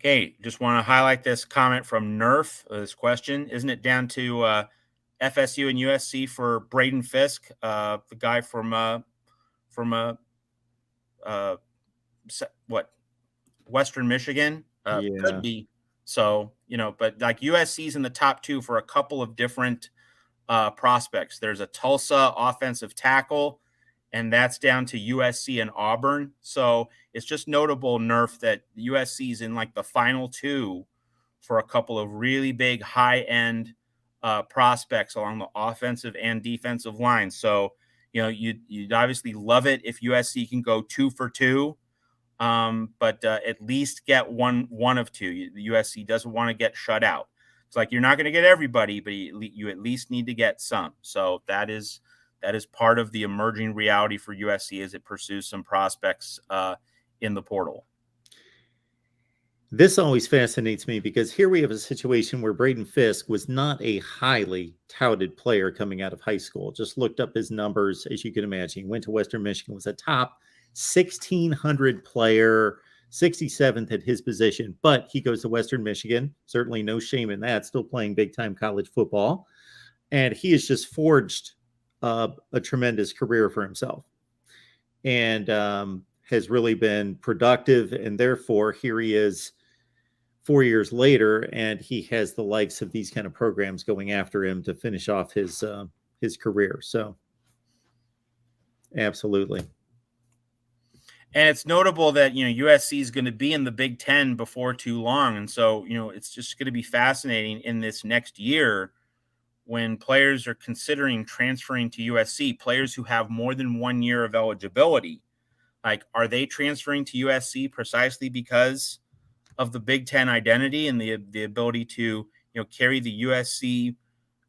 Okay, just want to highlight this comment from Nerf. This question: Isn't it down to FSU and USC for Braden Fisk, the guy from uh, what Western Michigan? Could Yeah. be. So but like USC's in the top two for a couple of different prospects. There's a Tulsa offensive tackle, and that's down to USC and Auburn. So it's just notable, Nerf, that USC is in like the final two for a couple of really big high end prospects along the offensive and defensive line. So you'd obviously love it if USC can go 2 for 2, but at least get one of two. The USC doesn't want to get shut out. It's like you're not going to get everybody, but you at least need to get some. So that is part of the emerging reality for USC as it pursues some prospects in the portal. This always fascinates me because here we have a situation where Braden Fisk was not a highly touted player coming out of high school. Just looked up his numbers, as you can imagine. He went to Western Michigan, was a top 1,600 player, 67th at his position. But he goes to Western Michigan. Certainly no shame in that, still playing big-time college football. And he has just forged a tremendous career for himself. And has really been productive, and therefore here he is 4 years later, and he has the likes of these kind of programs going after him to finish off his career. So, absolutely. And it's notable that USC is going to be in the Big Ten before too long, and so it's just going to be fascinating in this next year when players are considering transferring to USC. Players who have more than 1 year of eligibility. Like, are they transferring to USC precisely because of the Big Ten identity and the ability to carry the USC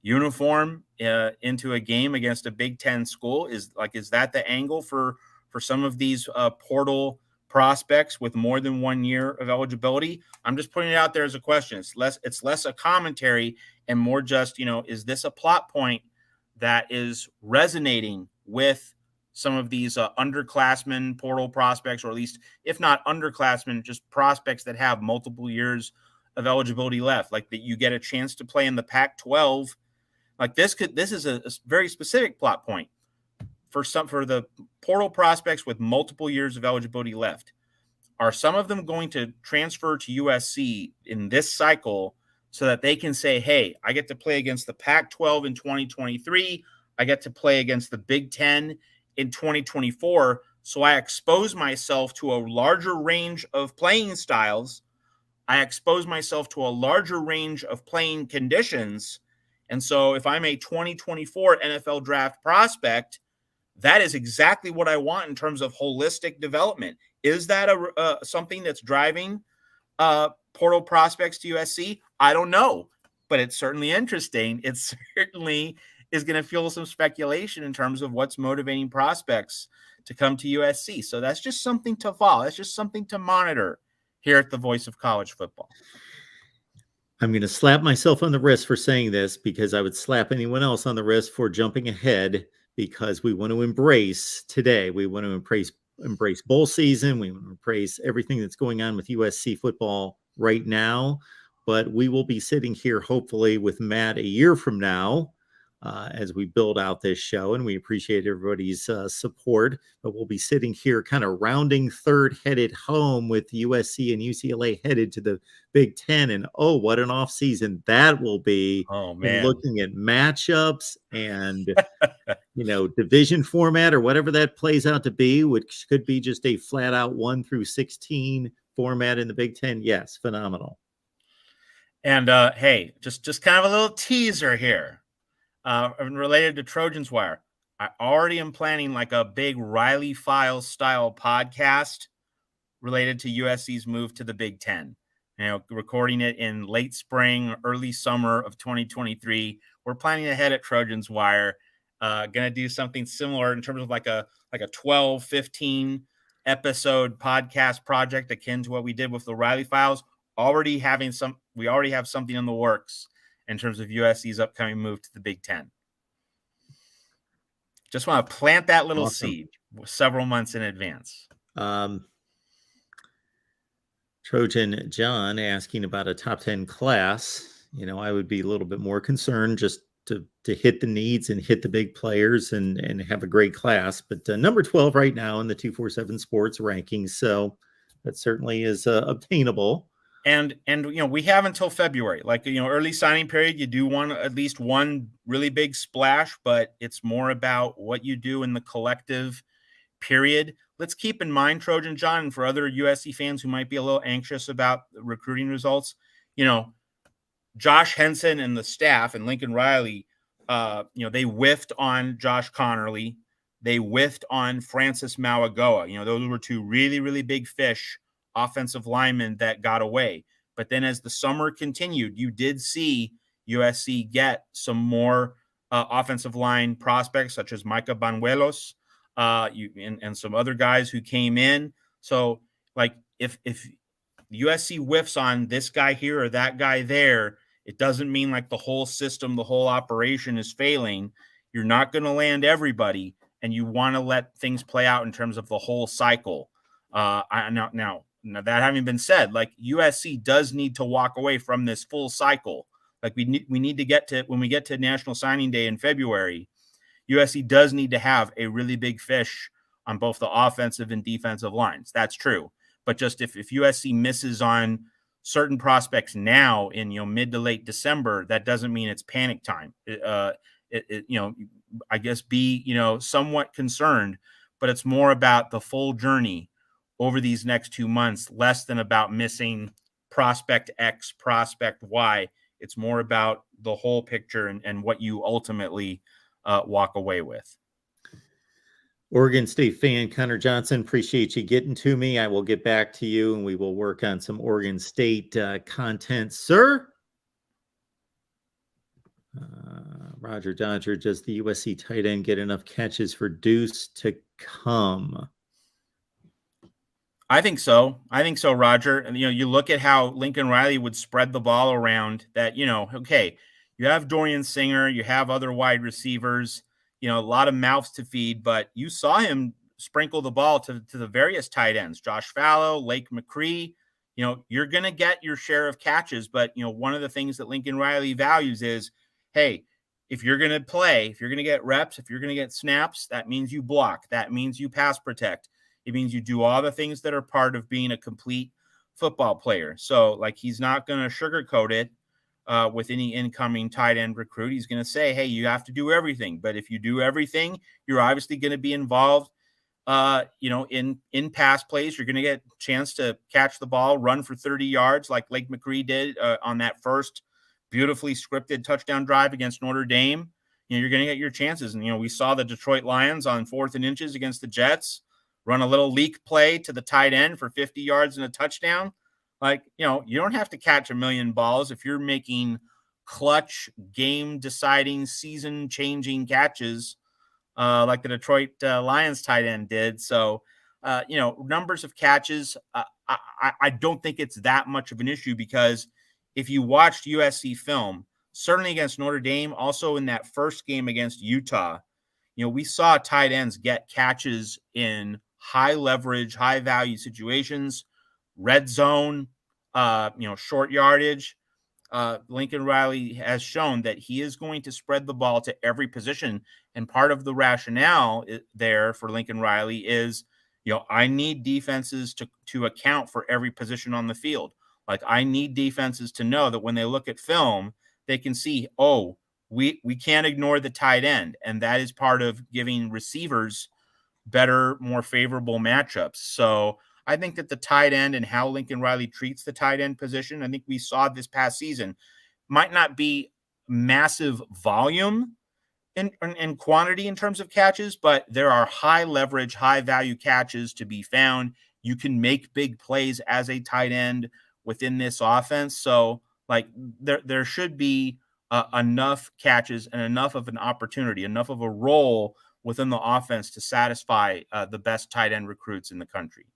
uniform into a game against a Big Ten school? Is that the angle for some of these portal prospects with more than 1 year of eligibility? I'm just putting it out there as a question. It's less a commentary and more just is this a plot point that is resonating with some of these underclassmen portal prospects, or at least, if not underclassmen, just prospects that have multiple years of eligibility left, like that you get a chance to play in the Pac-12. Like this is a very specific plot point for the portal prospects with multiple years of eligibility left. Are some of them going to transfer to USC in this cycle so that they can say, hey, I get to play against the Pac-12 in 2023. I get to play against the Big Ten in 2024, so I expose myself to a larger range of playing styles. I expose myself to a larger range of playing conditions. And so if I'm a 2024 NFL draft prospect, that is exactly what I want in terms of holistic development. Is that something that's driving portal prospects to USC? I don't know, but it's certainly interesting. It certainly is going to fuel some speculation in terms of what's motivating prospects to come to USC. So that's just something to follow. That's just something to monitor here at the Voice of College Football. I'm going to slap myself on the wrist for saying this, because I would slap anyone else on the wrist for jumping ahead, because we want to embrace today. We want to embrace bowl season. We want to embrace everything that's going on with USC football right now. But we will be sitting here hopefully with Matt a year from now as we build out this show, and we appreciate everybody's support. But we'll be sitting here kind of rounding third, headed home with USC and UCLA headed to the Big Ten. And oh, what an off season that will be! Oh man, looking at matchups and division format or whatever that plays out to be, which could be just a flat out 1 through 16 format in the Big Ten. Yes, phenomenal. And hey, just kind of a little teaser here. Related to Trojans Wire, I already am planning like a big Riley Files style podcast related to USC's move to the Big Ten. Recording it in late spring, early summer of 2023. We're planning ahead at Trojans Wire. Going to do something similar in terms of like a 12, 15 episode podcast project akin to what we did with the Riley Files. We already have something in the works in terms of USC's upcoming move to the Big Ten. Just want to plant that little seed several months in advance. Trojan John asking about a top 10 class. I would be a little bit more concerned just to hit the needs and hit the big players and have a great class. But number 12 right now in the 247 Sports rankings. So that certainly is obtainable. And we have until February, like early signing period. You do want at least one really big splash, but it's more about what you do in the collective period. Let's keep in mind, Trojan John, and for other USC fans who might be a little anxious about the recruiting results, Josh Henson and the staff and Lincoln Riley, they whiffed on Josh Connerly. They whiffed on Francis Mauagoa. Those were two really, really big fish offensive linemen that got away. But then as the summer continued, you did see USC get some more offensive line prospects, such as Micah Banuelos, and some other guys who came in. So, like, if USC whiffs on this guy here or that guy there, it doesn't mean like the whole system, the whole operation is failing. You're not going to land everybody, and you want to let things play out in terms of the whole cycle. Now, that having been said, like USC does need to walk away from this full cycle. Like we need to get to, when we get to National Signing Day in February, USC does need to have a really big fish on both the offensive and defensive lines. That's true. But just if USC misses on certain prospects now in mid to late December, that doesn't mean it's panic time. I guess be somewhat concerned, but it's more about the full journey over these next 2 months, less than about missing prospect X, prospect Y. It's more about the whole picture and what you ultimately walk away with. Oregon State fan Connor Johnson, appreciate you getting to me. I will get back to you and we will work on some Oregon State content, sir. Roger Dodger, does the USC tight end get enough catches for Deuce to come? I think so, Roger. And you look at how Lincoln Riley would spread the ball around. That okay, you have Dorian Singer, you have other wide receivers, a lot of mouths to feed, but you saw him sprinkle the ball to the various tight ends, Josh Fallow, Lake McCree. You're going to get your share of catches, but one of the things that Lincoln Riley values is, hey, if you're going to play, if you're going to get reps, if you're going to get snaps, that means you block. That means you pass protect. It means you do all the things that are part of being a complete football player. So, like, he's not going to sugarcoat it with any incoming tight end recruit. He's going to say, hey, you have to do everything. But if you do everything, you're obviously going to be involved, in pass plays. You're going to get a chance to catch the ball, run for 30 yards like Lake McCree did on that first beautifully scripted touchdown drive against Notre Dame. You're going to get your chances. And, we saw the Detroit Lions on 4th and inches against the Jets run a little leak play to the tight end for 50 yards and a touchdown. Like, you don't have to catch a million balls if you're making clutch, game-deciding, season-changing catches like the Detroit Lions tight end did. So, numbers of catches, I don't think it's that much of an issue, because if you watched USC film, certainly against Notre Dame, also in that first game against Utah, we saw tight ends get catches in high leverage, high value situations, red zone, short yardage. Lincoln Riley has shown that he is going to spread the ball to every position. And part of the rationale there for Lincoln Riley is, I need defenses to account for every position on the field. Like, I need defenses to know that when they look at film, they can see, oh, we can't ignore the tight end. And that is part of giving receivers better, more favorable matchups. So I think that the tight end and how Lincoln Riley treats the tight end position, I think we saw this past season, might not be massive volume and quantity in terms of catches, but there are high leverage, high value catches to be found. You can make big plays as a tight end within this offense. So, like, there should be enough catches and enough of an opportunity, enough of a role within the offense to satisfy the best tight end recruits in the country.